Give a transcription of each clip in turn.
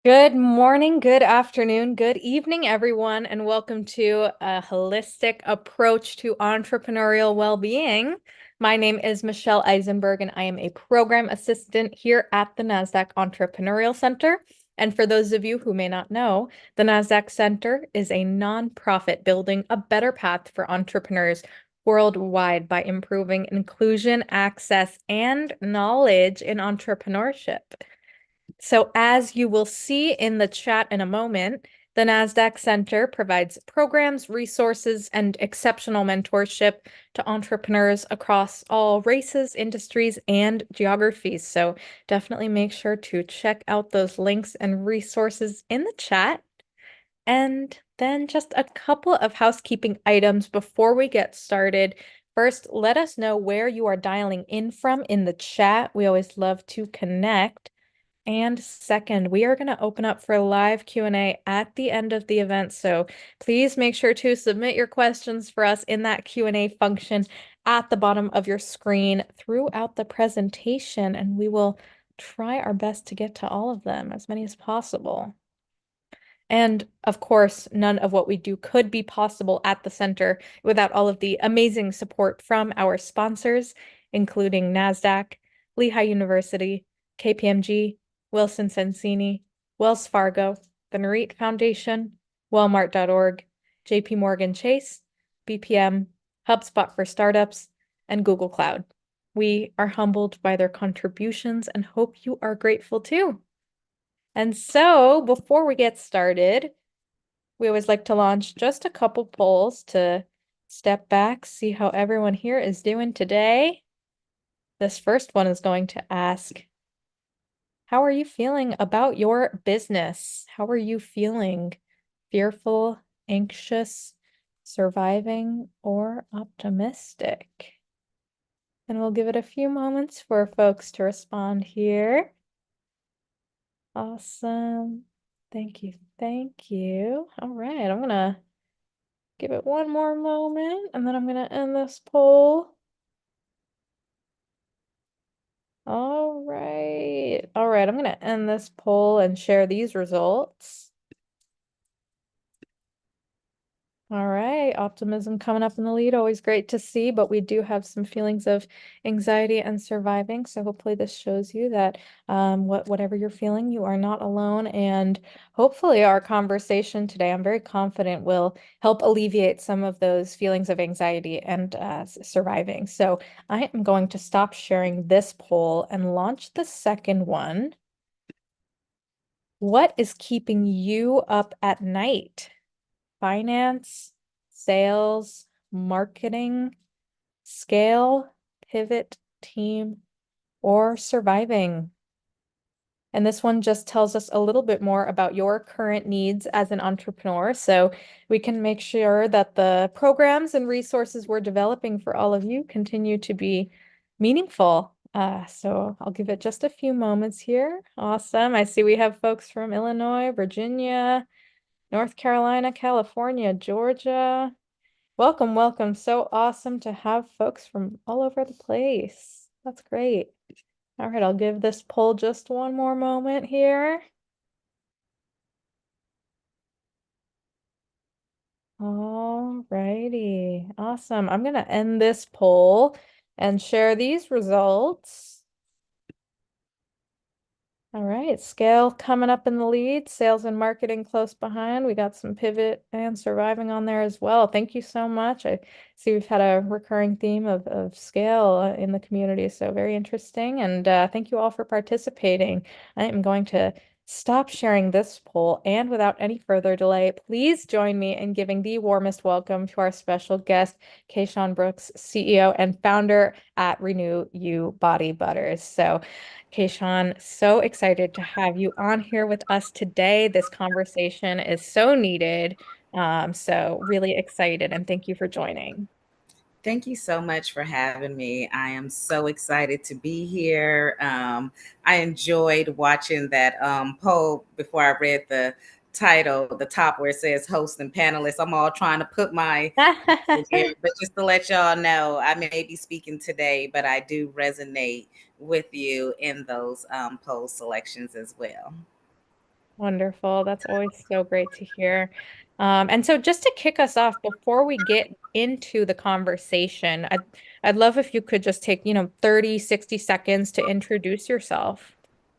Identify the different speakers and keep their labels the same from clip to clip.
Speaker 1: Good morning, good afternoon, good evening, everyone, and welcome to a holistic approach to entrepreneurial well-being. My name is Michelle Eisenberg, and I am a program assistant here at the NASDAQ Entrepreneurial Center. And for those of you who may not know, the NASDAQ Center is a nonprofit building a better path for entrepreneurs worldwide by improving inclusion, access, and knowledge in entrepreneurship. So as you will see in the chat in a moment, the NASDAQ Center provides programs, resources, and exceptional mentorship to entrepreneurs across all races, industries, and geographies. So definitely make sure to check out those links and resources in the chat. And then just a couple of housekeeping items before we get started. First, let us know where you are dialing in from in the chat. We always love to connect. And second, we are going to open up for live Q&A at the end of the event. So please make sure to submit your questions for us in that Q&A function at the bottom of your screen throughout the presentation, and we will try our best to get to all of them, as many as possible. And of course, none of what we do could be possible at the center without all of the amazing support from our sponsors, including NASDAQ, Lehigh University, KPMG, Wilson Sonsini, Wells Fargo, the Nareet Foundation, Walmart.org, JP Morgan Chase, BPM, HubSpot for Startups, and Google Cloud. We are humbled by their contributions and hope you are grateful too. And so before we get started, we always like to launch just a couple polls to step back, see how everyone here is doing today. This first one is going to ask, how are you feeling about your business? How are you feeling? Fearful, anxious, surviving, or optimistic? And we'll give it a few moments for folks to respond here. Awesome. Thank you. Thank you. All right, I'm gonna give it one more moment and then I'm gonna end this poll. All right. All right, I'm gonna end this poll and share these results. All right, optimism coming up in the lead, always great to see, but we do have some feelings of anxiety and surviving. So hopefully this shows you that whatever you're feeling, you are not alone. And hopefully our conversation today, I'm very confident, will help alleviate some of those feelings of anxiety and surviving. So I am going to stop sharing this poll and launch the second one. What is keeping you up at night? Finance, sales, marketing, scale, pivot, team, or surviving. And this one just tells us a little bit more about your current needs as an entrepreneur. So we can make sure that the programs and resources we're developing for all of you continue to be meaningful. So I'll give it just a few moments here. Awesome. I see we have folks from Illinois, Virginia, North Carolina, California, Georgia. Welcome, welcome. So awesome to have folks from all over the place. That's great. All right, I'll give this poll just one more moment here. All righty. Awesome. I'm going to end this poll and share these results. All right, scale coming up in the lead, sales and marketing close behind. We got some pivot and surviving on there as well. Thank you so much. I see we've had a recurring theme of scale in the community, so very interesting. And thank you all for participating. I am going to stop sharing this poll, and without any further delay, please join me in giving the warmest welcome to our special guest, Kayshaun Brooks, CEO and founder at Renew You Body Butters. So Kayshaun, so excited to have you on here with us today. This conversation is so needed. So really excited, and thank you for joining.
Speaker 2: Thank you so much for having me. I am so excited to be here. I enjoyed watching that poll before I read the title, the top where it says host and panelists. I'm all trying to put my here, but just to let y'all know, I may be speaking today, but I do resonate with you in those poll selections as well.
Speaker 1: Wonderful. That's always so great to hear. And so just to kick us off, before we get into the conversation, I'd love if you could just take, 30, 60 seconds to introduce yourself.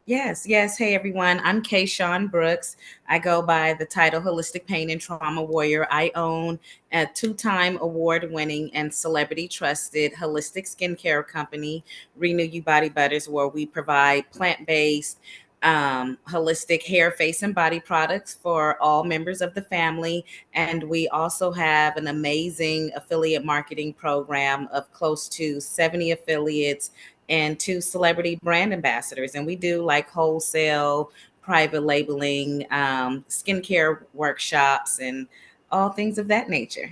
Speaker 2: Yes, yes. Hey, everyone. I'm Kayshaun Brooks. I go by the title Holistic Pain and Trauma Warrior. I own a two-time award-winning and celebrity-trusted holistic skincare company, Renew You Body Butters, where we provide plant-based, holistic hair, face, and body products for all members of the family. And we also have an amazing affiliate marketing program of close to 70 affiliates and two celebrity brand ambassadors. And we do like wholesale, private labeling, skincare workshops, and all things of that nature.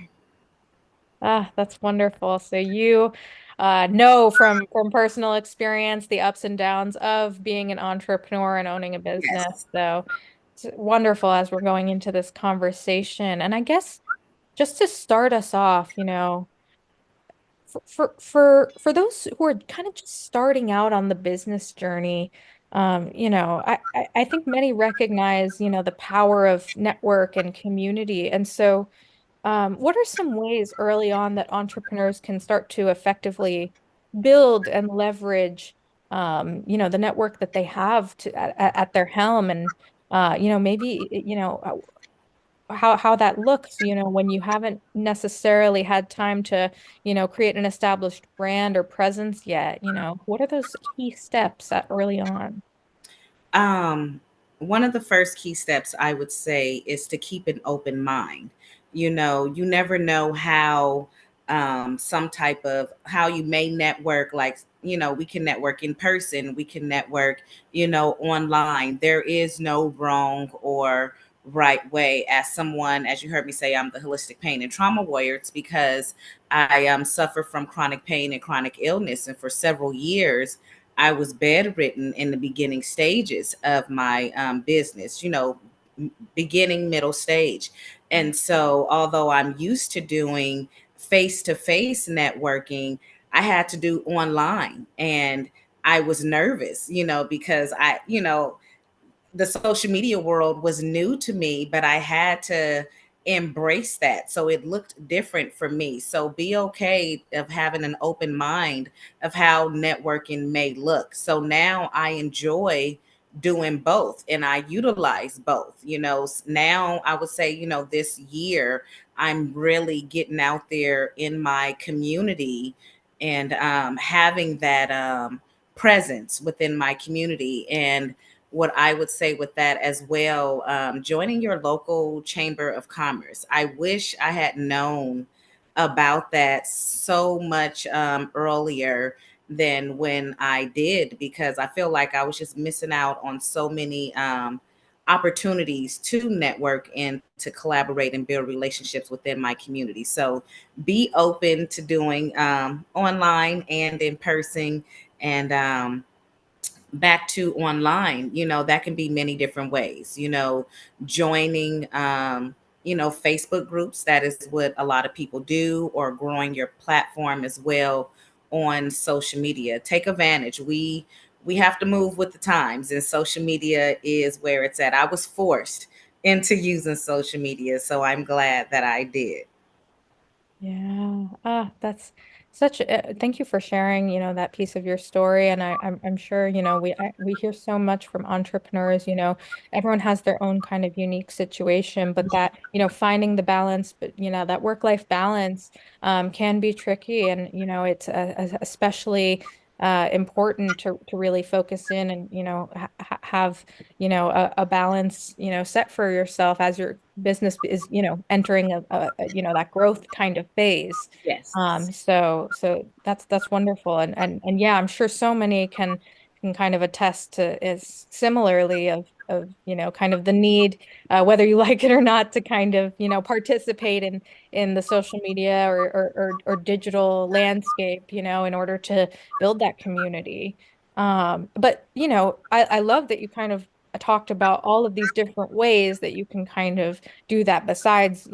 Speaker 1: Ah, that's wonderful. So you know from personal experience the ups and downs of being an entrepreneur and owning a business.
Speaker 2: Yes.
Speaker 1: So it's wonderful as we're going into this conversation. And I guess just to start us off, for those who are kind of just starting out on the business journey, I think many recognize, the power of network and community. And so what are some ways early on that entrepreneurs can start to effectively build and leverage, the network that they have at their helm, and maybe how that looks, when you haven't necessarily had time to, create an established brand or presence yet, what are those key steps at early on?
Speaker 2: Um, One of the first key steps I would say is to keep an open mind. You never know how some type of how you may network. Like, we can network in person, we can network, online. There is no wrong or right way. As someone, as you heard me say, I'm the holistic pain and trauma warrior. It's because I suffer from chronic pain and chronic illness, and for several years I was bedridden in the beginning stages of my business, beginning, middle stage. And so, although I'm used to doing face to face networking, I had to do online. And I was nervous, because the social media world was new to me, but I had to embrace that. So it looked different for me. So be okay of having an open mind of how networking may look. So now I enjoy doing both and I utilize both. Now I would say, this year I'm really getting out there in my community and having that presence within my community. And what I would say with that as well, joining your local chamber of commerce. I wish I had known about that so much earlier than when I did, because I feel like I was just missing out on so many opportunities to network and to collaborate and build relationships within my community. So be open to doing online and in person. And back to online, that can be many different ways, joining Facebook groups. That is what a lot of people do, or growing your platform as well on social media. Take advantage. We have to move with the times, and social media is where it's at. I was forced into using social media, so I'm glad that I did.
Speaker 1: Yeah. That's such thank you for sharing, that piece of your story. And I'm sure, we hear so much from entrepreneurs, everyone has their own kind of unique situation, but that, finding the balance, but that work-life balance can be tricky. And, it's especially important to really focus in and, have, a balance, set for yourself as your business is, entering that growth kind of phase.
Speaker 2: Yes.
Speaker 1: So that's wonderful. And yeah, I'm sure so many can kind of attest to is similarly of, kind of the need, whether you like it or not, to kind of, participate in the social media or digital landscape, in order to build that community. But I love that you kind of talked about all of these different ways that you can kind of do that besides,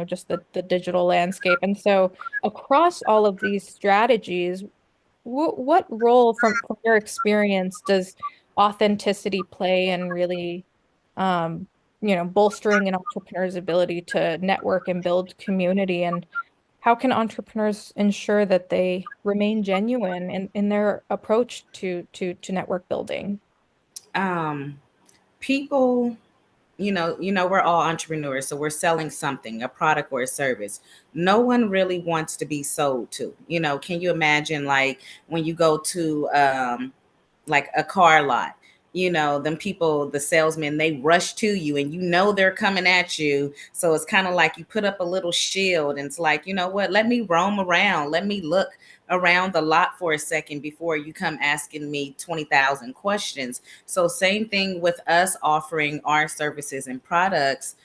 Speaker 1: just the digital landscape. And so across all of these strategies, what role from your experience does authenticity play in really bolstering an entrepreneur's ability to network and build community. And how can entrepreneurs ensure that they remain genuine in their approach to network building?
Speaker 2: Um, People, we're all entrepreneurs, so we're selling something, a product or a service. No one really wants to be sold to. Can you imagine, like, when you go to like a car lot, them people, the salesmen, they rush to you and they're coming at you. So it's kind of like you put up a little shield and it's like, you know what, let me roam around, let me look around the lot for a second before you come asking me 20,000 questions. So same thing with us offering our services and products.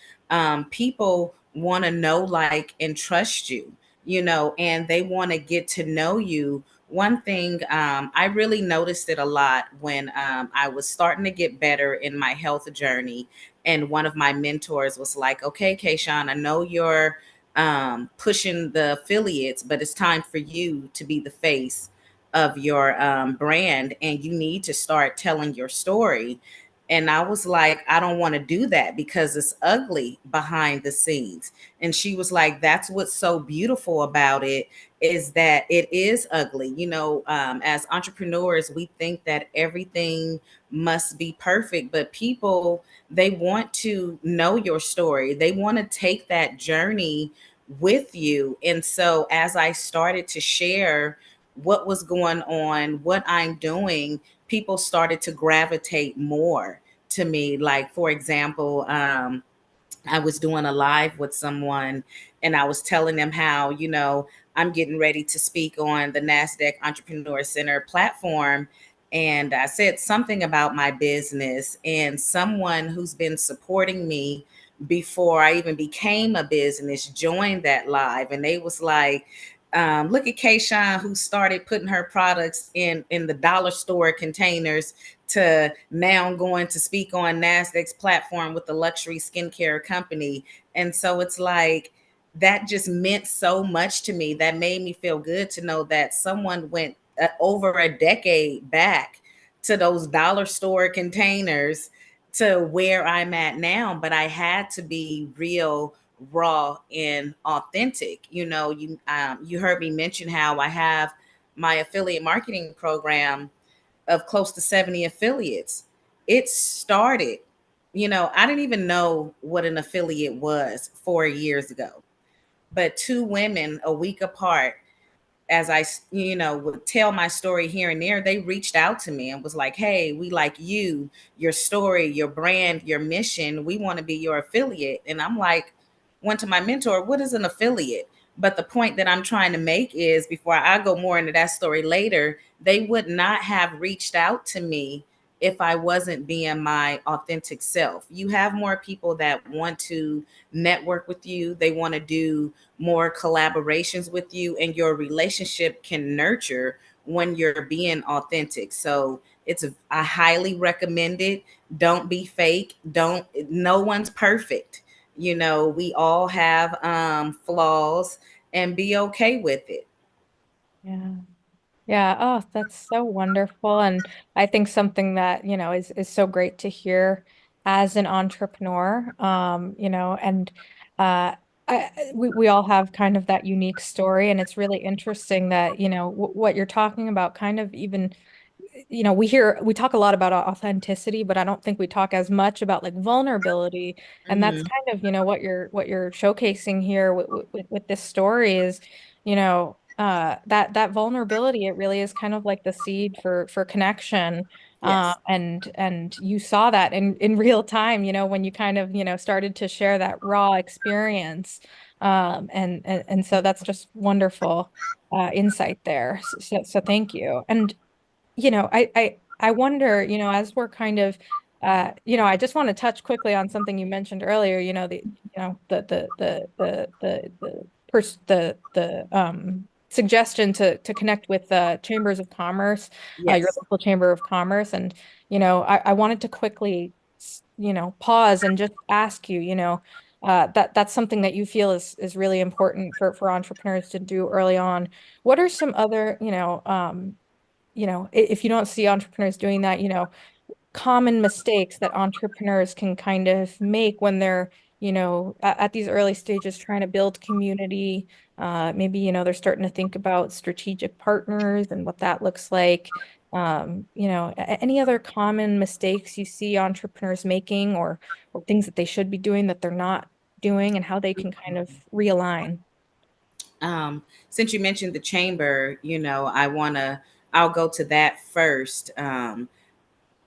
Speaker 2: People want to know, like, and trust you, and they want to get to know you. One thing, I really noticed it a lot when I was starting to get better in my health journey. And one of my mentors was like, okay, Kayshaun, I know you're pushing the affiliates, but it's time for you to be the face of your brand, and you need to start telling your story. And I was like, I don't want to do that because it's ugly behind the scenes. And she was like, that's what's so beautiful about it, is that it is ugly. As entrepreneurs, we think that everything must be perfect, but people, they want to know your story. They want to take that journey with you. And so as I started to share what was going on, what I'm doing, people started to gravitate more to me. Like, for example, I was doing a live with someone and I was telling them how, I'm getting ready to speak on the NASDAQ Entrepreneur Center platform. And I said something about my business, and someone who's been supporting me before I even became a business joined that live. And they was like, look at Kayshaun, who started putting her products in the dollar store containers, to now going to speak on NASDAQ's platform with the luxury skincare company. And so it's like, that just meant so much to me. That made me feel good to know that someone went over a decade back to those dollar store containers to where I'm at now. But I had to be real, raw, and authentic. You heard me mention how I have my affiliate marketing program of close to 70 affiliates. It started, I didn't even know what an affiliate was 4 years ago, but two women a week apart, as I, would tell my story here and there, they reached out to me and was like, hey, we like you, your story, your brand, your mission. We want to be your affiliate. And I'm like, went to my mentor, what is an affiliate? But the point that I'm trying to make is, before I go more into that story later, they would not have reached out to me if I wasn't being my authentic self. You have more people that want to network with you, they want to do more collaborations with you, and your relationship can nurture when you're being authentic. So I highly recommend it. Don't be fake. Don't No one's perfect. We all have flaws, and be okay with it.
Speaker 1: Yeah. Yeah, oh, that's so wonderful. And I think something that, is so great to hear as an entrepreneur. And we all have kind of that unique story, and it's really interesting that, what you're talking about kind of even we talk a lot about authenticity, but I don't think we talk as much about like vulnerability. And that's
Speaker 2: Hmm.
Speaker 1: kind of, what you're showcasing here with this story is, that vulnerability, it really is kind of like the seed for connection.
Speaker 2: Yes.
Speaker 1: And you saw that in real time, when you kind of, started to share that raw experience. And so that's just wonderful insight there. So thank you. And I wonder, as we're kind of, I just want to touch quickly on something you mentioned earlier, the suggestion to connect with chambers of commerce, your
Speaker 2: Yes.
Speaker 1: local chamber of commerce. And, I wanted to quickly, pause and just ask you, that's something that you feel is really important for entrepreneurs to do early on. What are some other, if you don't see entrepreneurs doing that, common mistakes that entrepreneurs can kind of make when they're, at these early stages trying to build community. Maybe, they're starting to think about strategic partners and what that looks like. Any other common mistakes you see entrepreneurs making or things that they should be doing that they're not doing and how they can kind of realign.
Speaker 2: Since you mentioned the chamber, I'll go to that first.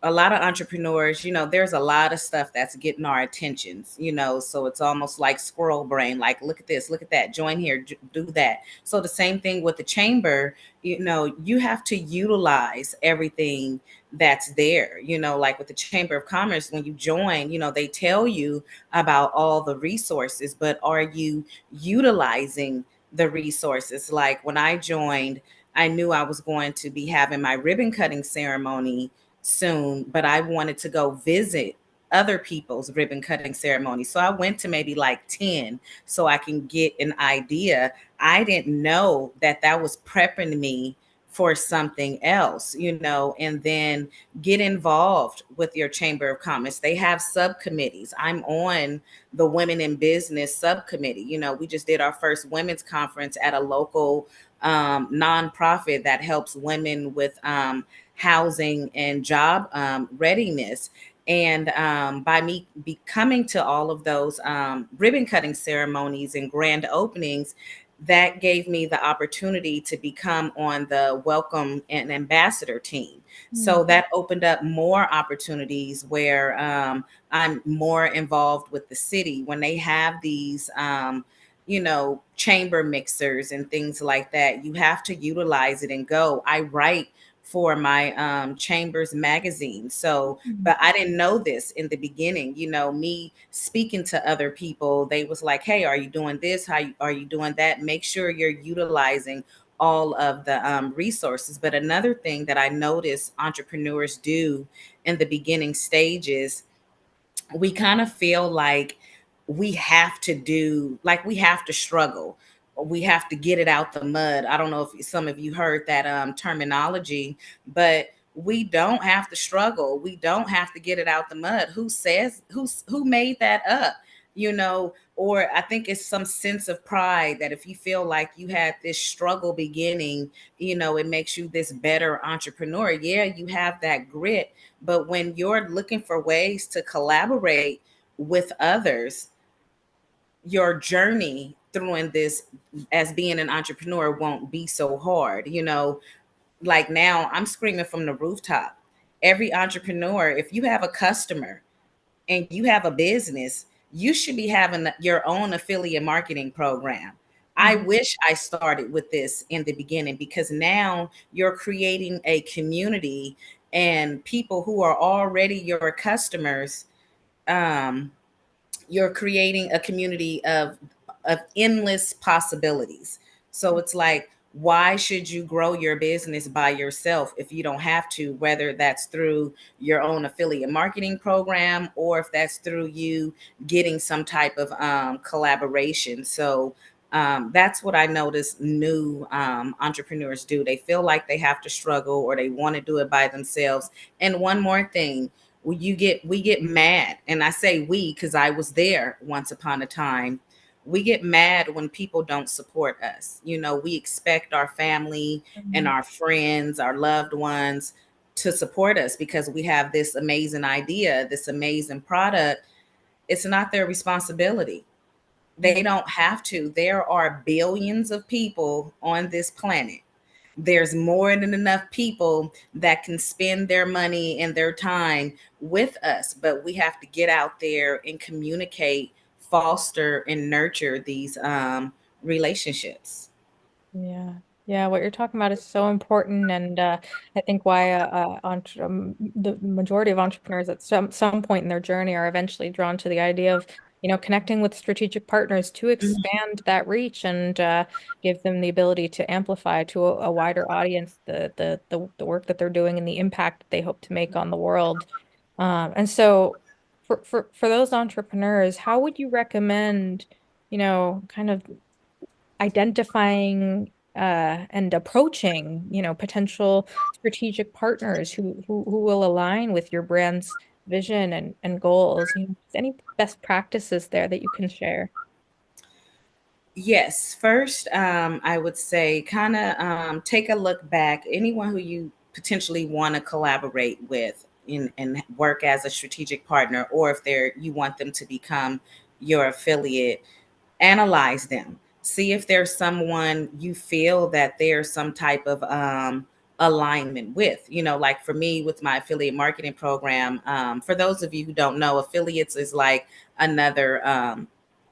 Speaker 2: A lot of entrepreneurs, there's a lot of stuff that's getting our attentions, so it's almost like squirrel brain, like, look at this, look at that, join here, do that. So the same thing with the chamber, you have to utilize everything that's there, like with the Chamber of Commerce, when you join, they tell you about all the resources, but are you utilizing the resources? Like when I joined, I knew I was going to be having my ribbon cutting ceremony soon, but I wanted to go visit other people's ribbon cutting ceremonies. So I went to maybe like 10 so I can get an idea. I didn't know that that was prepping me for something else, and then get involved with your Chamber of Commerce. They have subcommittees. I'm on the Women in Business subcommittee. We just did our first women's conference at a local nonprofit that helps women with housing and job readiness. And by me coming to all of those ribbon cutting ceremonies and grand openings, that gave me the opportunity to become on the welcome and ambassador team. So that opened up more opportunities where I'm more involved with the city when they have these chamber mixers and things like that. You have to utilize it and go. I write for my chambers magazine. So, but I didn't know this in the beginning. Me speaking to other people, they was like, "Hey, are you doing this? Are you doing that? Make sure you're utilizing all of the resources." But another thing that I noticed entrepreneurs do in the beginning stages, we kind of feel like we have to struggle, we have to get it out the mud. I don't know if some of you heard that terminology, but we don't have to struggle, we don't have to get it out the mud. Who made that up? Or I think it's some sense of pride that if you feel like you had this struggle beginning, it makes you this better entrepreneur. Yeah, you have that grit, but when you're looking for ways to collaborate with others, your journey through in this as being an entrepreneur won't be so hard. Like now I'm screaming from the rooftop. Every entrepreneur, if you have a customer and you have a business, you should be having your own affiliate marketing program. I
Speaker 1: Mhm.
Speaker 2: wish I started with this in the beginning, because now you're creating a community and people who are already your customers. Um, you're creating a community of endless possibilities. So it's like, why should you grow your business by yourself if you don't have to, whether that's through your own affiliate marketing program or if that's through you getting some type of collaboration. So that's what I notice new entrepreneurs do. They feel like they have to struggle or they want to do it by themselves. And one more thing, we get mad, and I say we because I was there once upon a time. We get mad when people don't support us. We expect our family and
Speaker 1: Mhm.
Speaker 2: our friends, our loved ones, to support us because we have this amazing idea, this amazing product. It's not their responsibility. They don't have to. There are billions of people on this planet. There's more than enough people that can spend their money and their time with us, but we have to get out there and communicate, foster, and nurture these relationships.
Speaker 1: Yeah. Yeah, what you're talking about is so important, and I think why the majority of entrepreneurs at some point in their journey are eventually drawn to the idea of, connecting with strategic partners to
Speaker 2: Mhm.
Speaker 1: expand that reach and give them the ability to amplify to a wider audience the work that they're doing and the impact that they hope to make on the world. And so for those entrepreneurs, how would you recommend, kind of identifying and approaching, potential strategic partners who will align with your brand's vision and goals? Any best practices there that you can share?
Speaker 2: Yes. First, I would say kind of take a look back. Anyone who you potentially want to collaborate with and work as a strategic partner, or if you want them to become your affiliate, analyze them. See if there's someone you feel that there's some type of alignment with. Like for me with my affiliate marketing program, for those of you who don't know, affiliates is like another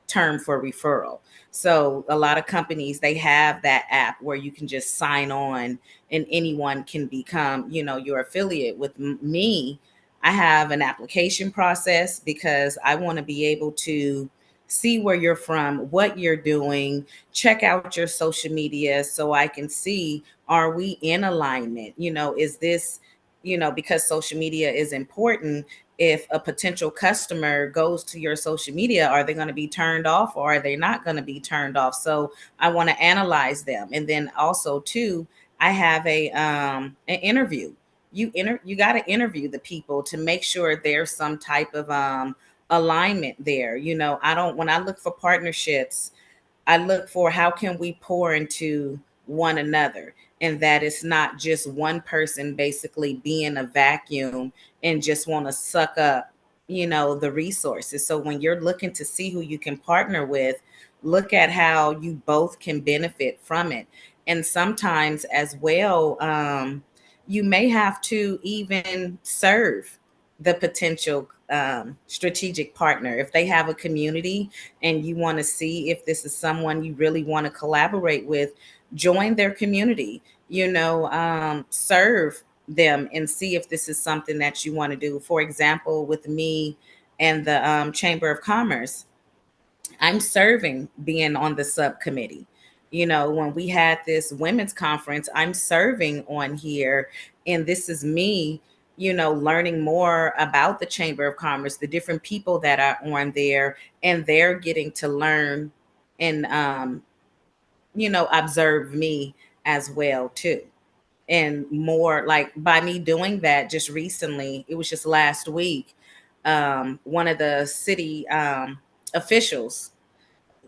Speaker 2: term for referral. So a lot of companies, they have that app where you can just sign on and anyone can become, your affiliate. With me, I have an application process because I want to be able to see where you're from, what you're doing, check out your social media so I can see, are we in alignment? Is this, because social media is important. If a potential customer goes to your social media, are they going to be turned off or are they not going to be turned off? So I want to analyze them. And then also too, I have an interview. You got to interview the people to make sure there's some type of alignment there. I don't, when I look for partnerships, I look for how can we pour into one another, and that it's not just one person basically being a vacuum and just want to suck up, the resources. So when you're looking to see who you can partner with, look at how you both can benefit from it. And sometimes as well, you may have to even serve the potential strategic partner. If they have a community and you want to see if this is someone you really want to collaborate with, join their community, serve them and see if this is something that you want to do. For example, with me and the Chamber of Commerce, I'm serving being on the subcommittee. When we had this women's conference, I'm serving on here. And this is me, learning more about the Chamber of Commerce, the different people that are on there, and they're getting to learn and, observe me as well, too. And more like by me doing that just recently, it was just last week, one of the city officials,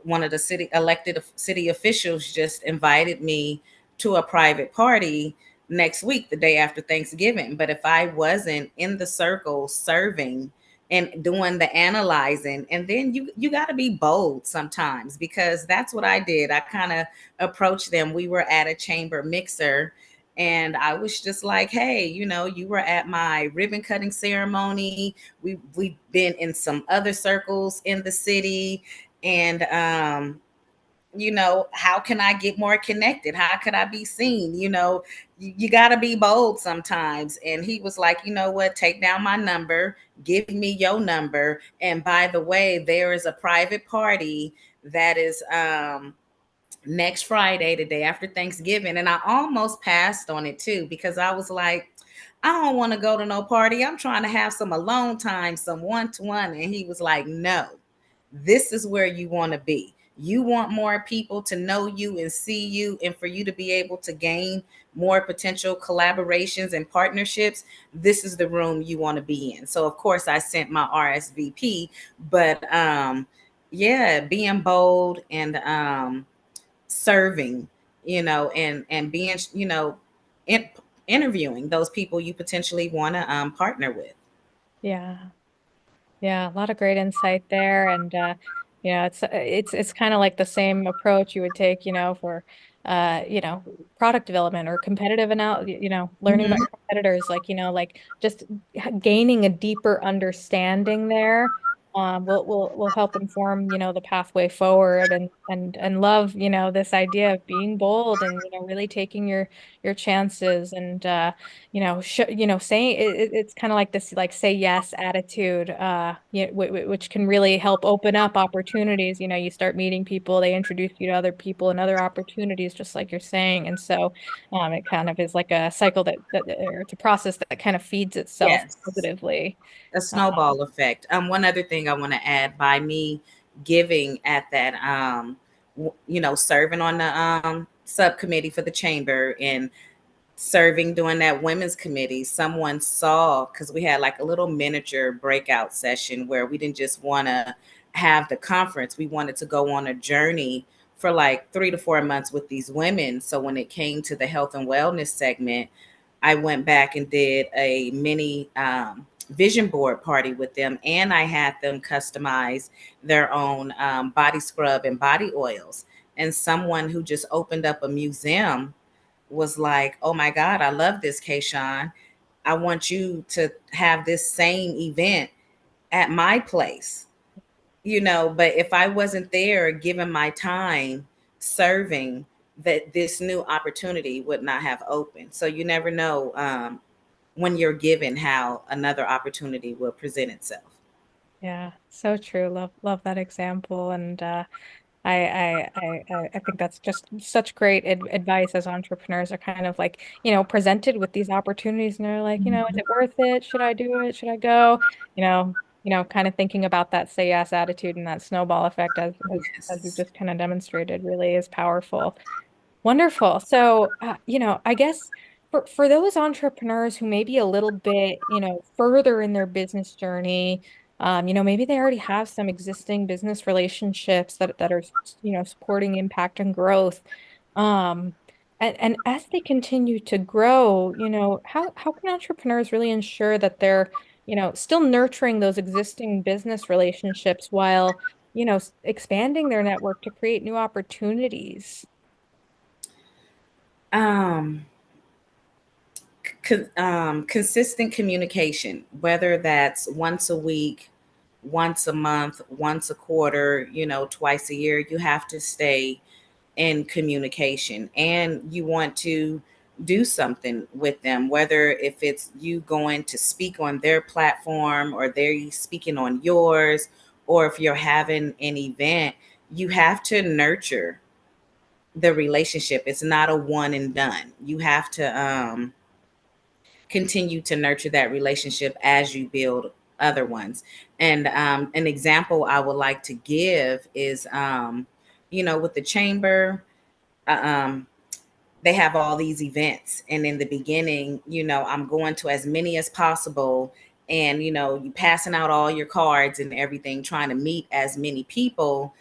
Speaker 2: one of the city elected city officials just invited me to a private party next week, the day after Thanksgiving. But if I wasn't in the circle serving and doing the analyzing, and then you got to be bold sometimes, because that's what I did. I kind of approached them. We were at a chamber mixer and I was just like, hey, you were at my ribbon cutting ceremony. We've been in some other circles in the city, and how can I get more connected? How could I be seen? You got to be bold sometimes. And he was like, you know what, take down my number, give me your number, and by the way, there is a private party that is next Friday, the day after Thanksgiving. And I almost passed on it too, because I was like, I don't want to go to no party. I'm trying to have some alone time, some one-to-one. And he was like, no, this is where you want to be. You want more people to know you and see you, and for you to be able to gain more potential collaborations and partnerships. This is the room you want to be in. So of course I sent my RSVP, but yeah, being bold and serving, and being, in, interviewing those people you potentially want to partner with.
Speaker 1: Yeah. Yeah, a lot of great insight there. And it's kind of like the same approach you would take, for product development or competitive learning about
Speaker 2: Mhm.
Speaker 1: your competitors, like just gaining a deeper understanding there. Will help inform, the pathway forward, and love, this idea of being bold and, really taking your chances, and saying it's kind of like this, like, say yes attitude, which can really help open up opportunities. You start meeting people, they introduce you to other people and other opportunities, just like you're saying. And so, it kind of is like a cycle or it's a process that kind of feeds itself
Speaker 2: Yes,
Speaker 1: positively.
Speaker 2: a snowball effect. One other thing I want to add, by me giving at that, serving on the subcommittee for the chamber and serving during that women's committee, someone saw, because we had like a little miniature breakout session where we didn't just want to have the conference, we wanted to go on a journey for like 3 to 4 months with these women. So when it came to the health and wellness segment, I went back and did a mini vision board party with them, and I had them customize their own body scrub and body oils. And someone who just opened up a museum was like, "Oh my God, I love this, Kayshaun. I want you to have this same event at my place." But if I wasn't there giving my time serving, that this new opportunity would not have opened. So you never know when you're given how another opportunity will present itself.
Speaker 1: Yeah, so true. Love that example. And I think that's just such great advice as entrepreneurs are kind of like, presented with these opportunities and they're like, is it worth it? Should I do it? Should I go? Kind of thinking about that say yes attitude and that snowball effect as you've
Speaker 2: Yes.
Speaker 1: just kind of demonstrated really is powerful. Wonderful. So, I guess for those entrepreneurs who may be a little bit, further in their business journey, maybe they already have some existing business relationships that are, supporting impact and growth. Um, and as they continue to grow, how can entrepreneurs really ensure that they're, still nurturing those existing business relationships while, expanding their network to create new opportunities?
Speaker 2: Um, Consistent communication, whether that's once a week, once a month, once a quarter, twice a year, you have to stay in communication, and you want to do something with them, whether if it's you going to speak on their platform or they're speaking on yours, or if you're having an event, you have to nurture the relationship. It's not a one and done. You have to continue to nurture that relationship as you build other ones. And an example I would like to give is, with the chamber, uh, um, they have all these events. And in the beginning, I'm going to as many as possible. And, you passing out all your cards and everything, trying to meet as many people.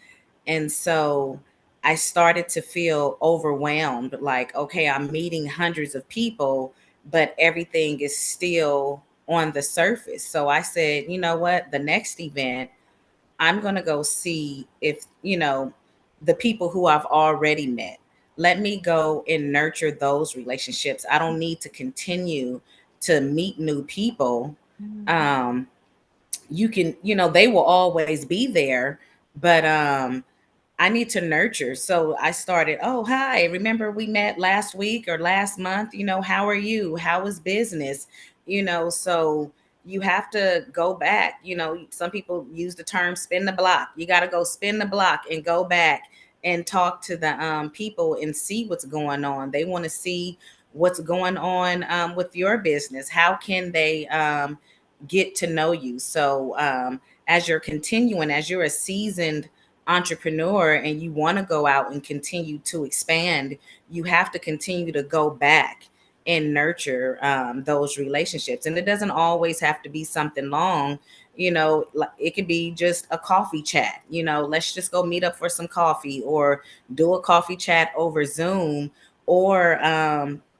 Speaker 2: And so I started to feel overwhelmed, like, okay, I'm meeting hundreds of people, but everything is still on the surface. So I said, you know what, the next event, I'm going to go see if, the people who I've already met, let me go and nurture those relationships. I don't need to continue to meet new people.
Speaker 1: Mhm.
Speaker 2: Um, you can, they will always be there, but I need to nurture. So I started, oh, hi, remember we met last week or last month? How are you? How is business? So you have to go back. Some people use the term spin the block. You got to go spin the block and go back and talk to the people and see what's going on. They want to see what's going on with your business. How can they get to know you? So as you're continuing, as you're a seasoned entrepreneur and you want to go out and continue to expand, you have to continue to go back and nurture those relationships. And it doesn't always have to be something long. It could be just a coffee chat. Let's just go meet up for some coffee, or do a coffee chat over Zoom, or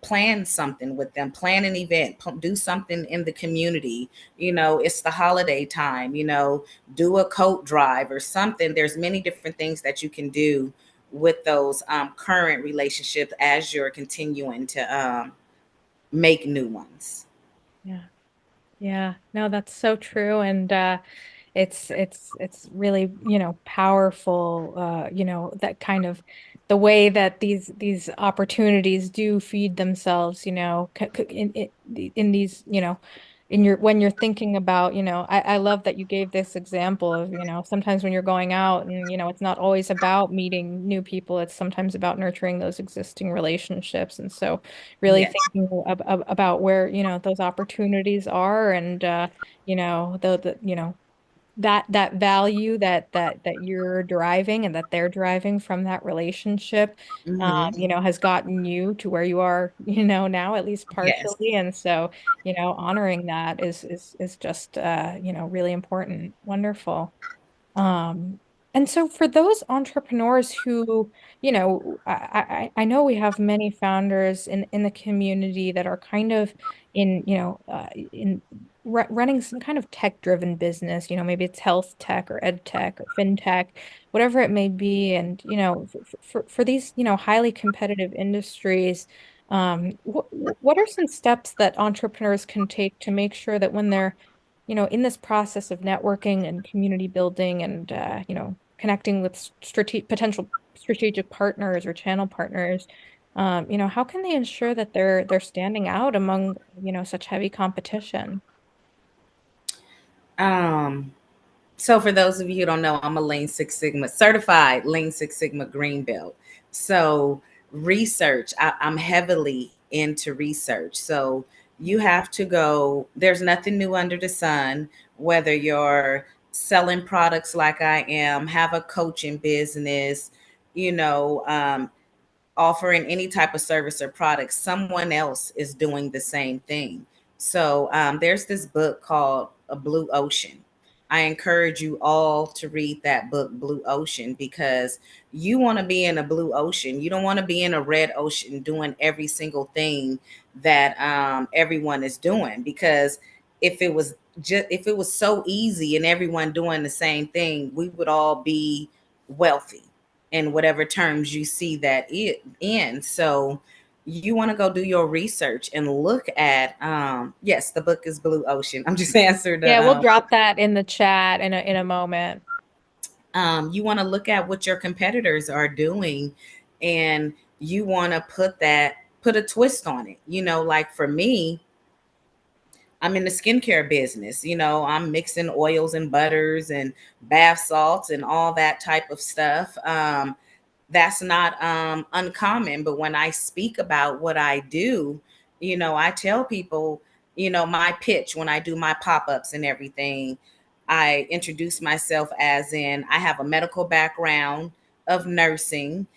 Speaker 2: plan something with them, plan an event, do something in the community. It's the holiday time, do a coat drive or something. There's many different things that you can do with those current relationships as you're continuing to make new ones.
Speaker 1: Yeah. Yeah. No, that's so true. And it's really, powerful, that kind of the way that these opportunities do feed themselves, in these, in your when you're thinking about, I love that you gave this example of, sometimes when you're going out and, it's not always about meeting new people, it's sometimes about nurturing those existing relationships. And so really
Speaker 2: Yes.
Speaker 1: thinking about where, those opportunities are and the that value that you're driving and that they're driving from that relationship,
Speaker 2: Hmm.
Speaker 1: has gotten you to where you are, now, at least
Speaker 2: Yes.
Speaker 1: partially. And so, honoring that is just really important. Wonderful. Um, and so for those entrepreneurs who, I know we have many founders in the community that are kind of in, in running some kind of tech-driven business, maybe it's health tech or ed tech or fintech, whatever it may be. And, for these, highly competitive industries, what are some steps that entrepreneurs can take to make sure that when they're in this process of networking and community building and, connecting with potential strategic partners or channel partners, how can they ensure that they're standing out among, such heavy competition?
Speaker 2: Um, So for those of you who don't know, I'm a Lean Six Sigma certified Lean Six Sigma green belt. So research, I'm heavily into research. So you have to go, there's nothing new under the sun, whether you're selling products like I am, have a coaching business, you know, offering any type of service or product, someone else is doing the same thing. So there's this book called A Blue Ocean. I encourage you all to read that book, Blue Ocean, because you want to be in a blue ocean. You don't want to be in a red ocean doing every single thing that everyone is doing. Because if it was so easy and everyone doing the same thing, we would all be wealthy in whatever terms you see that it in. So you want to go do your research and look at yes, the book is Blue Ocean. I'm just answered
Speaker 1: Yeah, we'll drop that in the chat in a moment.
Speaker 2: you want to look at what your competitors are doing, and you want to put a twist on it. Like for me, I'm in the skincare business. I'm mixing oils and butters and bath salts and all that type of stuff. That's not uncommon. But when I speak about what I do, I tell people, my pitch when I do my pop ups and everything, I introduce myself as in I have a medical background of nursing.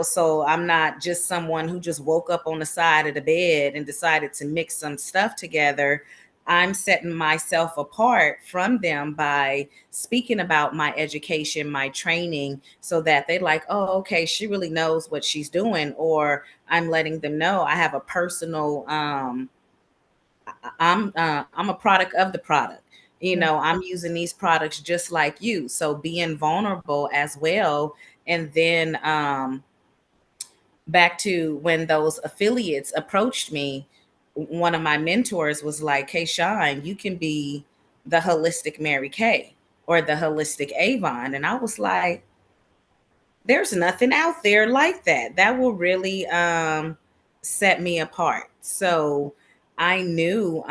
Speaker 2: So I'm not just someone who just woke up on the side of the bed and decided to mix some stuff together. I'm setting myself apart from them by speaking about my education, my training, so that they like, oh, okay, she really knows what she's doing. Or I'm letting them know I have a personal, I'm a product of the product. I'm using these products just like you. So being vulnerable as well. And then back to when those affiliates approached me, one of my mentors was like, "Hey, Sean, you can be the holistic Mary Kay or the holistic Avon." And I was like, there's nothing out there like that. That will really set me apart. So I knew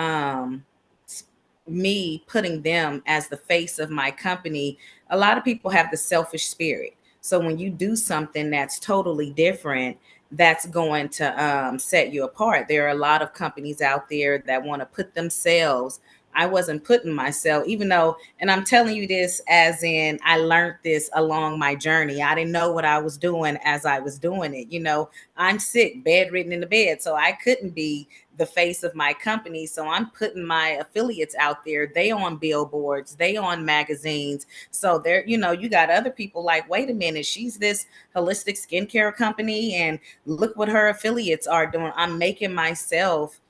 Speaker 2: me putting them as the face of my company. A lot of people have the selfish spirit. So when you do something that's totally different, that's going to set you apart. There are a lot of companies out there that want to put themselves. I wasn't putting myself, even though, and I'm telling you this as in I learned this along my journey. I didn't know what I was doing as I was doing it. I'm sick, bedridden in the bed, so I couldn't be the face of my company. So I'm putting my affiliates out there. They on billboards, they on magazines. So there, you got other people like, wait a minute, she's this holistic skincare company, and look what her affiliates are doing. I'm making myself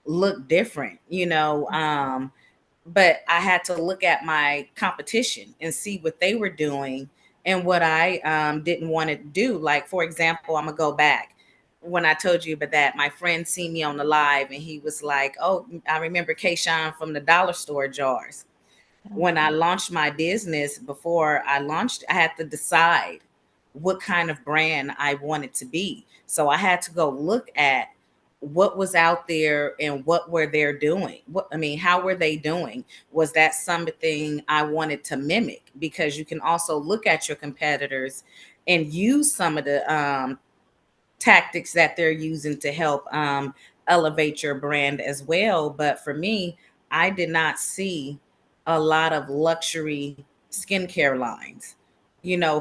Speaker 2: look different, but I had to look at my competition and see what they were doing and what I didn't want to do. Like, for example, I'm gonna go back when I told you about that. My friend seen me on the live and he was like, "Oh, I remember Kayshaun from the dollar store jars." When I launched my business, before I launched, I had to decide what kind of brand I wanted to be. So I had to go look at what was out there and what were they doing. How were they doing? Was that something I wanted to mimic? Because you can also look at your competitors and use some of the tactics that they're using to help elevate your brand as well. But for me, I did not see a lot of luxury skincare lines,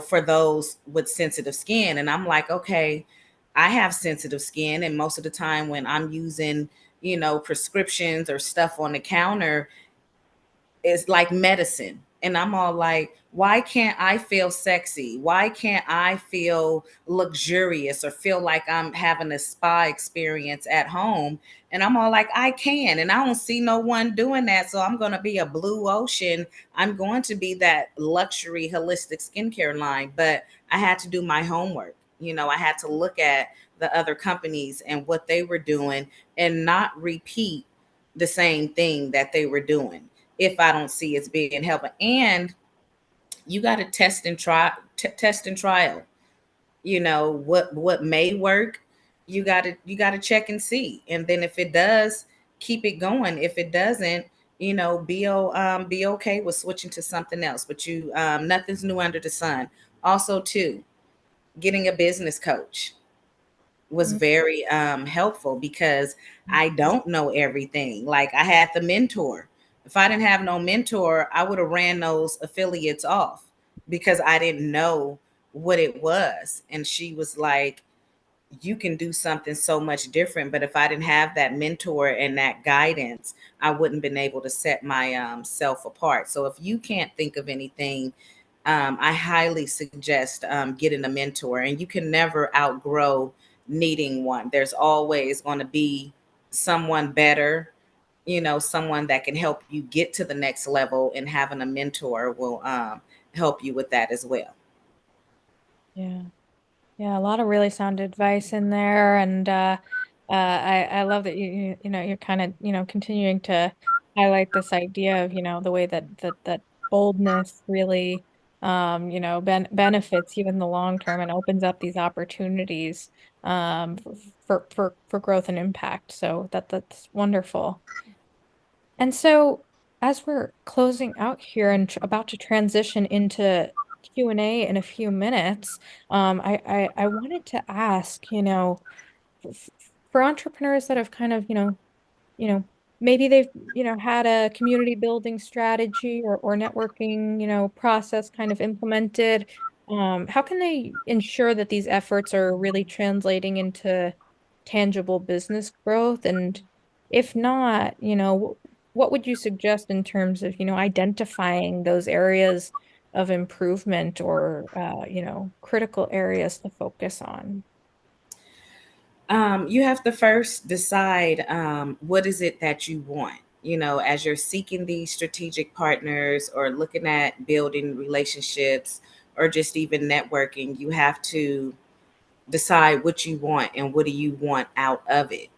Speaker 2: for those with sensitive skin. And I'm like, okay, I have sensitive skin. And most of the time when I'm using, prescriptions or stuff on the counter, is like medicine. And I'm all like, why can't I feel sexy? Why can't I feel luxurious or feel like I'm having a spa experience at home? And I'm all like, I can. And I don't see no one doing that. So I'm going to be a blue ocean. I'm going to be that luxury holistic skincare line. But I had to do my homework. I had to look at the other companies and what they were doing and not repeat the same thing that they were doing if I don't see it's being helpful. And you got to test and try, test and trial. What may work. You got to check and see, and then if it does, keep it going. If it doesn't, be okay with switching to something else. But nothing's new under the sun. Also, too, getting a business coach was
Speaker 1: Mm.
Speaker 2: very helpful because I don't know everything. Like I had the mentor. If I didn't have no mentor, I would have ran those affiliates off because I didn't know what it was. And she was like, you can do something so much different. But if I didn't have that mentor and that guidance, I wouldn't been able to set my self apart. So if you can't think of anything, I highly suggest getting a mentor. And you can never outgrow needing one. There's always going to be someone better, someone that can help you get to the next level, and having a mentor will help you with that as well.
Speaker 1: Yeah. Yeah, a lot of really sound advice in there, and I love that you're kind of continuing to highlight this idea of the way that boldness really benefits you in the long term and opens up these opportunities for growth and impact. So that's wonderful. And so, as we're closing out here and about to transition into Q&A in a few minutes, I wanted to ask, f- for entrepreneurs that have kind of, you know, maybe they've, had a community building strategy or networking, process kind of implemented. How can they ensure that these efforts are really translating into tangible business growth? And if not, what would you suggest in terms of, identifying those areas of improvement or, critical areas to focus on?
Speaker 2: You have to first decide what is it that you want. As you're seeking these strategic partners or looking at building relationships or just even networking, you have to decide what you want and what do you want out of it.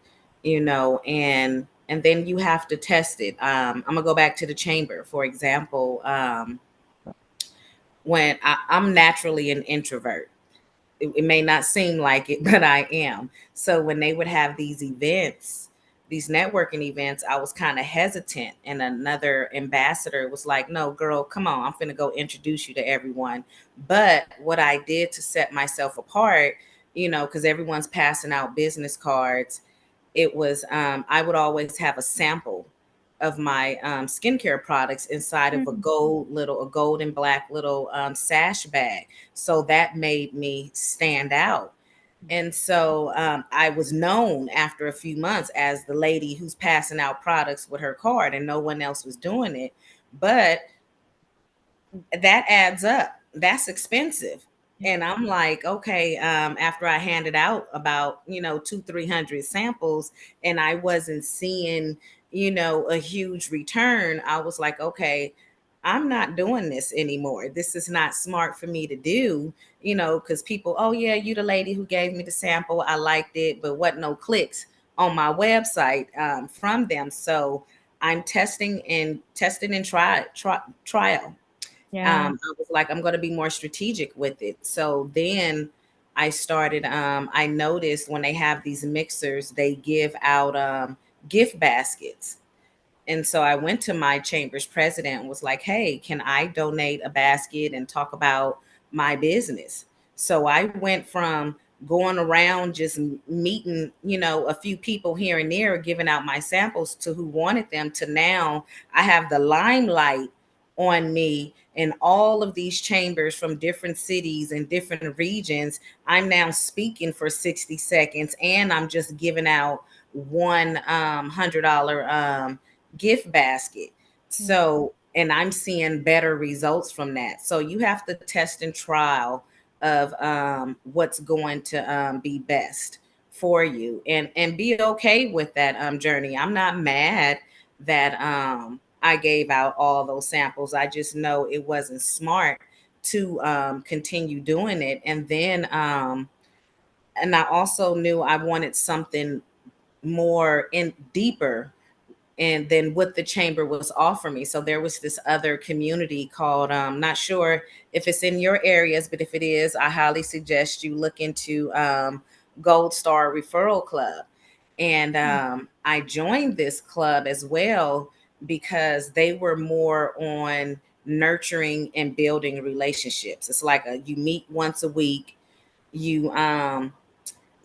Speaker 2: And then you have to test it. I'm gonna go back to the chamber, for example. When I'm naturally an introvert, it may not seem like it, but I am. So when they would have these events, these networking events, I was kind of hesitant. And another ambassador was like, no, girl, come on, I'm going to go introduce you to everyone. But what I did to set myself apart, because everyone's passing out business cards, it was, I would always have a sample of my skincare products inside of
Speaker 1: Mm.
Speaker 2: a gold and black little sash bag. So that made me stand out. And so I was known after a few months as the lady who's passing out products with her card, and no one else was doing it. But that adds up. That's expensive. And I'm like, okay, after I handed out about, 300 samples and I wasn't seeing, a huge return, I was like, okay, I'm not doing this anymore. This is not smart for me to do, because people, oh yeah, you the lady who gave me the sample. I liked it, but what no clicks on my website from them. So I'm testing and trial.
Speaker 1: Yeah.
Speaker 2: I was like, I'm going to be more strategic with it. So then I started, I noticed when they have these mixers, they give out gift baskets. And so I went to my chamber's president and was like, hey, can I donate a basket and talk about my business? So I went from going around just meeting, a few people here and there, giving out my samples to who wanted them, to now I have the limelight on me in all of these chambers from different cities and different regions. I'm now speaking for 60 seconds and I'm just giving out one $100 gift basket. So, and I'm seeing better results from that. So you have to test and trial of what's going to be best for you, and be okay with that journey. I'm not mad that I gave out all those samples. I just know it wasn't smart to continue doing it. And I also knew I wanted something more in deeper and then what the chamber was offering me. So there was this other community called, not sure if it's in your areas, but if it is, I highly suggest you look into Gold Star Referral Club. And I joined this club as well because they were more on nurturing and building relationships. It's like you meet once a week, you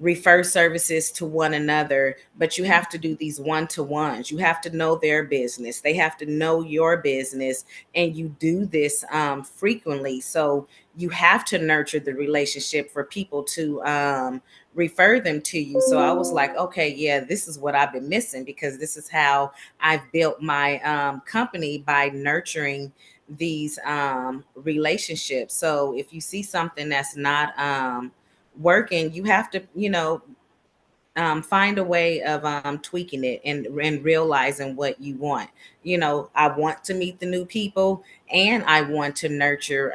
Speaker 2: refer services to one another, but you have to do these one-to-ones. You have to know their business, they have to know your business, and you do this frequently. So you have to nurture the relationship for people to refer them to you. So I was like, okay, yeah, this is what I've been missing, because this is how I've built my company, by nurturing these relationships. So if you see something that's not working, you have to, find a way of tweaking it, and realizing what you want. I want to meet the new people, and I want to nurture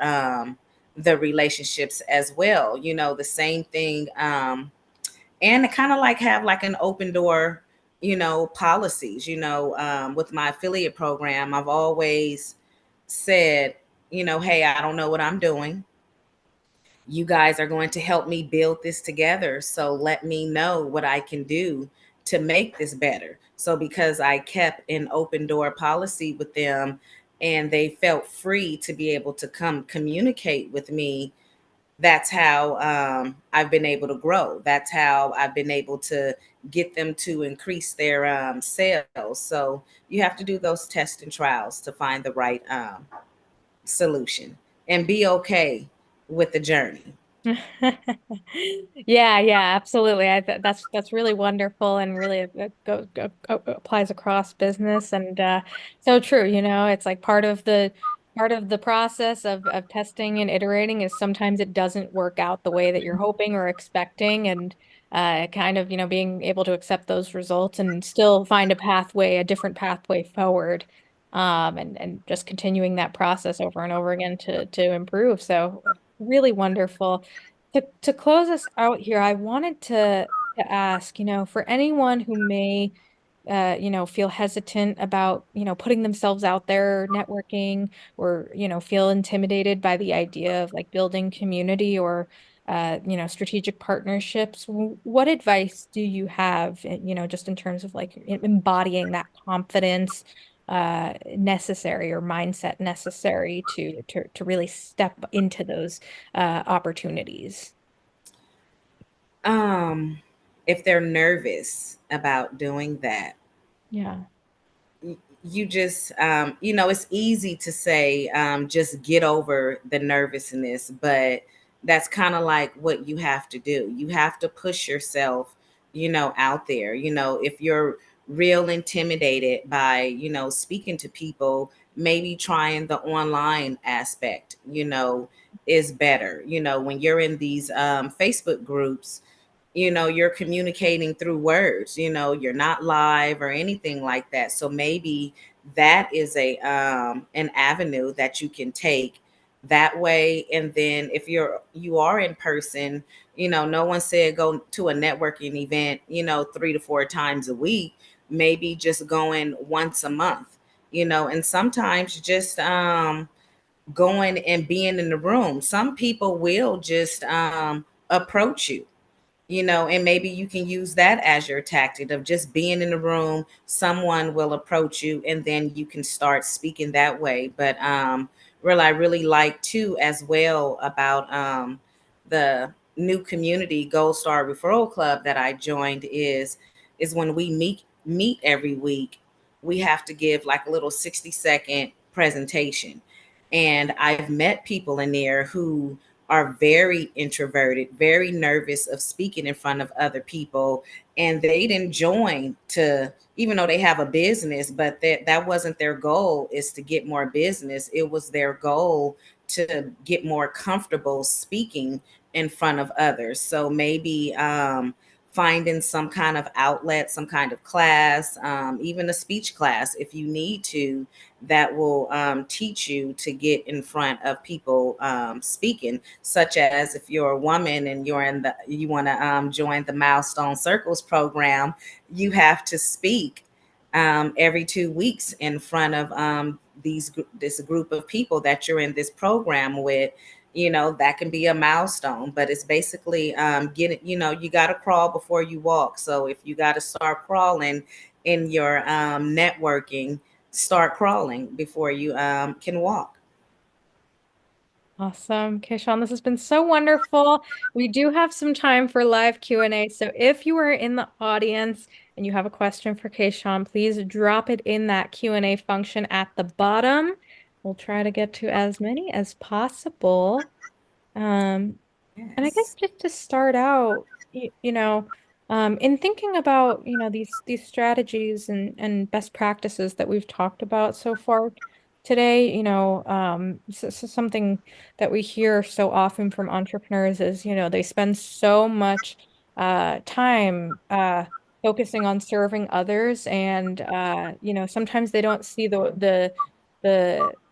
Speaker 2: the relationships as well. The same thing. And kind of like have like an open door, policies. With my affiliate program, I've always said, hey, I don't know what I'm doing. You guys are going to help me build this together. So let me know what I can do to make this better. So because I kept an open door policy with them, and they felt free to be able to come communicate with me, that's how I've been able to grow. That's how I've been able to get them to increase their sales. So you have to do those tests and trials to find the right solution, and be okay with the journey.
Speaker 1: Yeah, yeah, absolutely. That's really wonderful, and really applies across business, and so true. It's like part of the process of testing and iterating is sometimes it doesn't work out the way that you're hoping or expecting, and kind of being able to accept those results and still find a different pathway forward, and just continuing that process over and over again to improve. So really wonderful. To close us out here, I wanted to ask, for anyone who may, feel hesitant about, putting themselves out there, networking, or, feel intimidated by the idea of like building community or, strategic partnerships. What advice do you have, just in terms of like embodying that confidence, necessary, or mindset necessary to really step into those opportunities?
Speaker 2: Um, if they're nervous about doing that,
Speaker 1: Yeah.
Speaker 2: you just, it's easy to say, just get over the nervousness, but that's kind of like what you have to do. You have to push yourself, out there. If you're real intimidated by, speaking to people, maybe trying the online aspect, is better. When you're in these Facebook groups, you're communicating through words. You're not live or anything like that. So maybe that is a an avenue that you can take that way. And then if you are in person, no one said go to a networking event 3 to 4 times a week. Maybe just going once a month, and sometimes just going and being in the room. Some people will just approach you, and maybe you can use that as your tactic of just being in the room. Someone will approach you, and then you can start speaking that way. But really, I really like too as well about the new community Gold Star Referral Club that I joined is when we meet every week, we have to give like a little 60-second presentation. And I've met people in there who are very introverted, very nervous of speaking in front of other people. And they didn't join to, even though they have a business, but that wasn't their goal, is to get more business. It was their goal to get more comfortable speaking in front of others. So maybe finding some kind of outlet, some kind of class, even a speech class if you need to, that will teach you to get in front of people speaking. Such as if you're a woman and you want to join the Milestone Circles program, you have to speak every 2 weeks in front of this group of people that you're in this program with. That can be a milestone, but it's basically getting, you got to crawl before you walk. So if you got to start crawling in your networking, start crawling before you can walk.
Speaker 1: Awesome. Kayshaun, this has been so wonderful. We do have some time for live Q&A. So if you are in the audience and you have a question for Kayshaun, please drop it in that Q&A function at the bottom. We'll try to get to as many as possible. Um, and I guess
Speaker 2: Yes.
Speaker 1: just to start out, in thinking about, these strategies and best practices that we've talked about so far today, something that we hear so often from entrepreneurs is, they spend so much time focusing on serving others, and sometimes they don't see the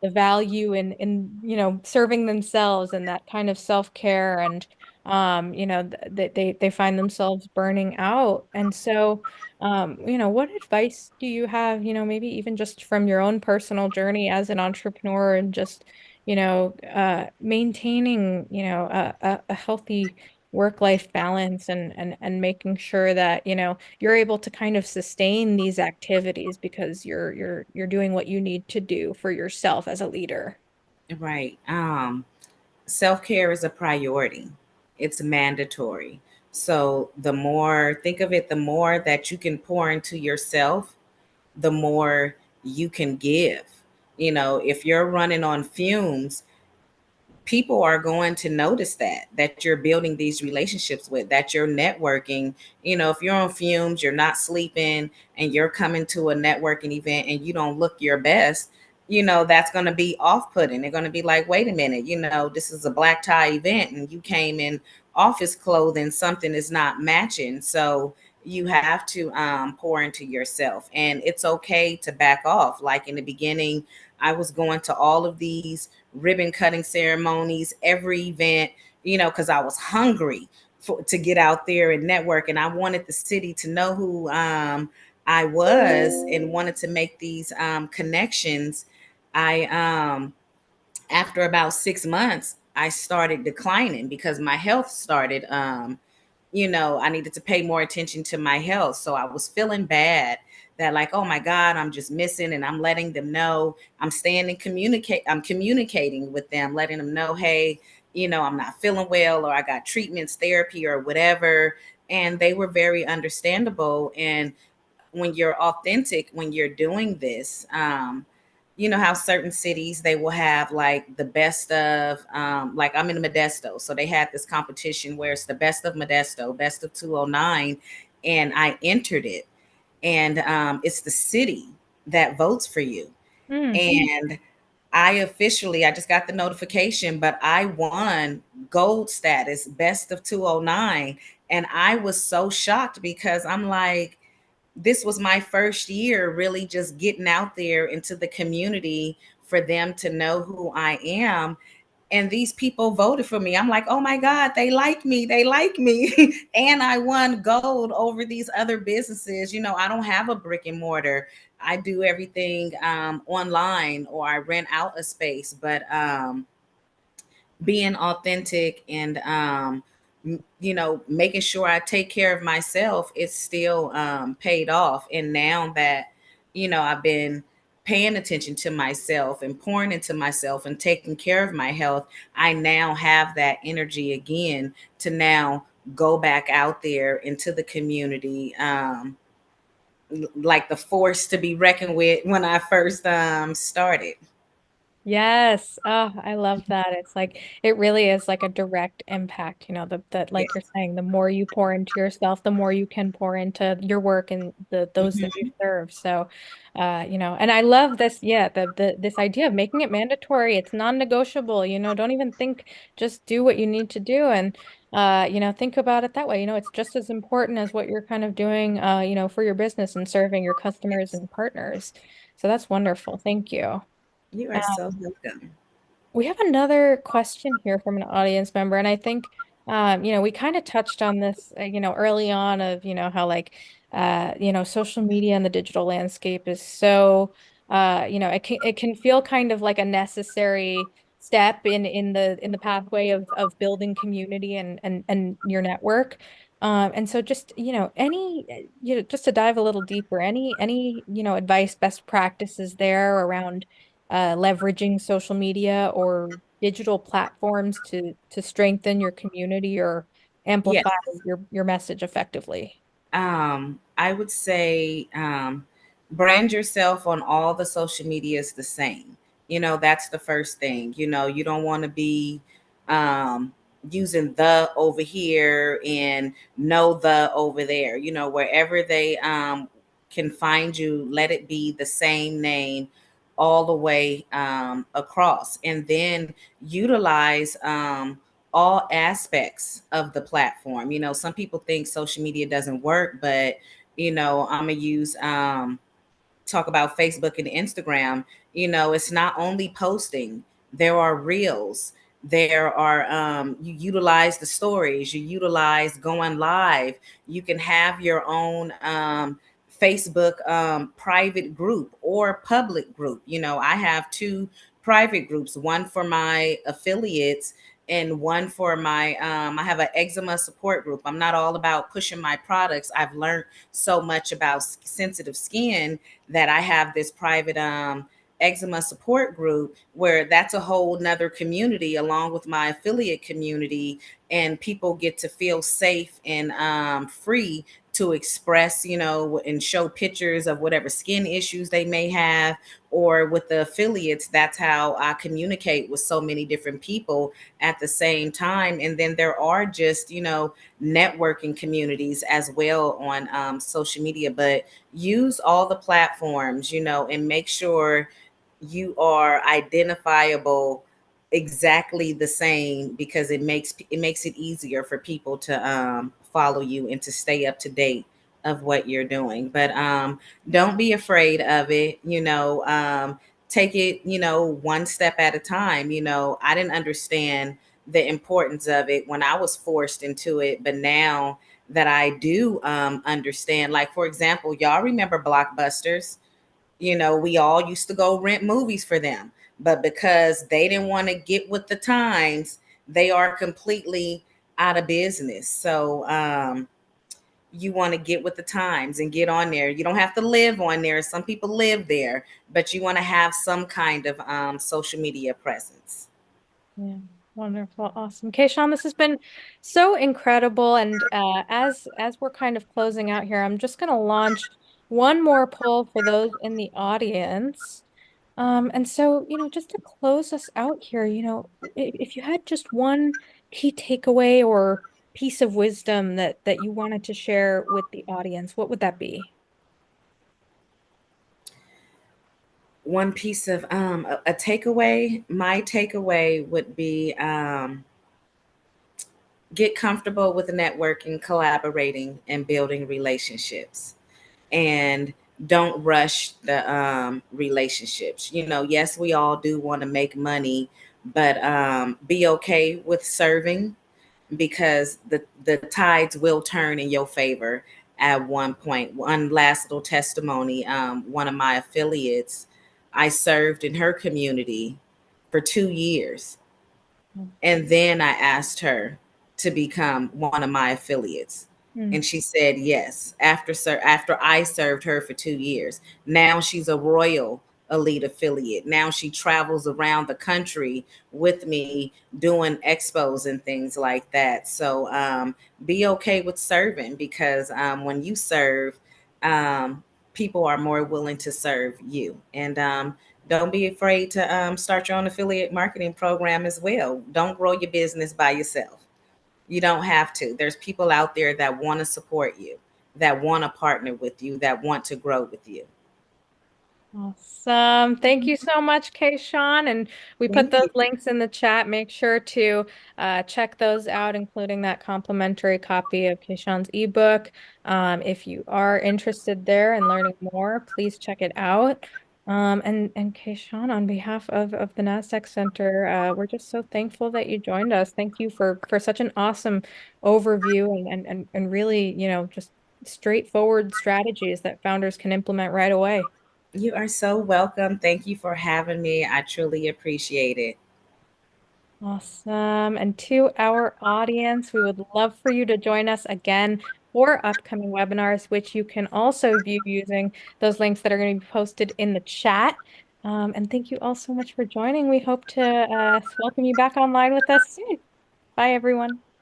Speaker 1: value in serving themselves and that kind of self-care, and they find themselves burning out. And so what advice do you have, maybe even just from your own personal journey as an entrepreneur, and just maintaining a healthy work-life balance, and making sure that you're able to kind of sustain these activities because you're doing what you need to do for yourself as a leader.
Speaker 2: Right. Self-care is a priority. It's mandatory. So the more, think of it, the more that you can pour into yourself, the more you can give. If you're running on fumes, people are going to notice that you're building these relationships with, that you're networking. If you're on fumes, you're not sleeping, and you're coming to a networking event and you don't look your best, that's going to be off-putting. They're going to be like, wait a minute, this is a black tie event and you came in office clothing, something is not matching. So you have to pour into yourself, and it's okay to back off. Like in the beginning, I was going to all of these ribbon cutting ceremonies, every event, because I was hungry to get out there and network. And I wanted the city to know who I was, and wanted to make these connections. After about 6 months, I started declining because my health started I needed to pay more attention to my health. So I was feeling bad that, like, oh my God, I'm just missing. And I'm letting them know, I'm communicating with them, letting them know, hey, I'm not feeling well, or I got treatments, therapy, or whatever. And they were very understandable. And when you're authentic, when you're doing this, you know how certain cities, they will have like the best of, like I'm in Modesto, so they had this competition where it's the best of Modesto, best of 209, and I entered it. And it's the city that votes for you.
Speaker 1: Mm.
Speaker 2: And I just got the notification, but I won gold status, best of 209. And I was so shocked because I'm like, this was my first year really just getting out there into the community for them to know who I am. And these people voted for me. I'm like, oh my God, they like me. They like me. And I won gold over these other businesses. I don't have a brick and mortar. I do everything online, or I rent out a space. But being authentic and making sure I take care of myself, it's still paid off. And now that I've been paying attention to myself and pouring into myself and taking care of my health, I now have that energy again to now go back out there into the community, like the force to be reckoned with when I first started.
Speaker 1: Yes. Oh, I love that. It's like it really is like a direct impact, that
Speaker 2: Yeah.
Speaker 1: like you're saying, the more you pour into yourself, the more you can pour into your work and those that you
Speaker 2: Mhm.
Speaker 1: serve. So, and I love this, yeah, this idea of making it mandatory. It's non-negotiable, don't even think, just do what you need to do and think about it that way. It's just as important as what you're kind of doing for your business and serving your customers
Speaker 2: Yes.
Speaker 1: and partners. So that's wonderful. Thank you.
Speaker 2: You are so welcome.
Speaker 1: We have another question here from an audience member, and I think, we kind of touched on this, early on of, how like, social media and the digital landscape is so, it can feel kind of like a necessary step in the pathway of building community and your network. And so just, just to dive a little deeper, any, advice, best practices there around leveraging social media or digital platforms to strengthen your community or amplify
Speaker 2: Yes.
Speaker 1: your message effectively.
Speaker 2: I would say brand yourself on all the social medias the same. That's the first thing. You don't want to be um, using the over here and no the over there. Wherever they can find you, let it be the same name all the way across. And then utilize all aspects of the platform. Some people think social media doesn't work, but I'm gonna use talk about Facebook and Instagram. It's not only posting, there are reels. There are you utilize the stories, you utilize going live. You can have your own Facebook private group or public group. I have two private groups, one for my affiliates and one for my I have an eczema support group. I'm not all about pushing my products. I've learned so much about sensitive skin that I have this private eczema support group where that's a whole nother community along with my affiliate community, and people get to feel safe and free to express, and show pictures of whatever skin issues they may have. Or with the affiliates, that's how I communicate with so many different people at the same time. And then there are just, networking communities as well on social media. But use all the platforms, and make sure you are identifiable exactly the same, because it makes it easier for people to follow you and to stay up to date of what you're doing. But don't be afraid of it. Take it, one step at a time. I didn't understand the importance of it when I was forced into it, but now that I do understand, like for example, y'all remember Blockbusters? We all used to go rent movies for them, but because they didn't want to get with the times, they are completely out of business. So you want to get with the times and get on there. You don't have to live on there. Some people live there, but you want to have some kind of social media presence.
Speaker 1: Yeah, wonderful, awesome. Kayshaun, this has been so incredible. And as we're kind of closing out here, I'm just going to launch one more poll for those in the audience. And so, just to close us out here, if you had just one key takeaway or piece of wisdom that you wanted to share with the audience, what would that be?
Speaker 2: One piece of a takeaway, my takeaway would be get comfortable with networking, collaborating, and building relationships. And don't rush the relationships. Yes, we all do want to make money, but be okay with serving, because the tides will turn in your favor at one point. One last little testimony: one of my affiliates, I served in her community for 2 years, and then I asked her to become one of my affiliates.
Speaker 1: Mm,
Speaker 2: And she said yes. After I served her for 2 years. Now she's a royal elite affiliate. Now she travels around the country with me doing expos and things like that. So be okay with serving, because when you serve, um, people are more willing to serve you. And Don't be afraid to start your own affiliate marketing program as well. Don't grow your business by yourself. You don't have to. There's people out there that want to support you, that want to partner with you, that want to grow with you.
Speaker 1: Awesome. Thank you so much, Kayshaun. And we put
Speaker 2: Thank
Speaker 1: those
Speaker 2: you.
Speaker 1: links in the chat. Make sure to check those out, including that complimentary copy of Kayshaun's ebook. If you are interested there and learning more, please check it out. And Kayshaun, on behalf of the NASDAQ Center, we're just so thankful that you joined us. Thank you for such an awesome overview and really, just straightforward strategies that founders can implement right away.
Speaker 2: You are so welcome. Thank you for having me. I truly appreciate it.
Speaker 1: Awesome. And to our audience, we would love for you to join us again for upcoming webinars, which you can also view using those links that are going to be posted in the chat. And thank you all so much for joining. We hope to welcome you back online with us soon. Bye, everyone.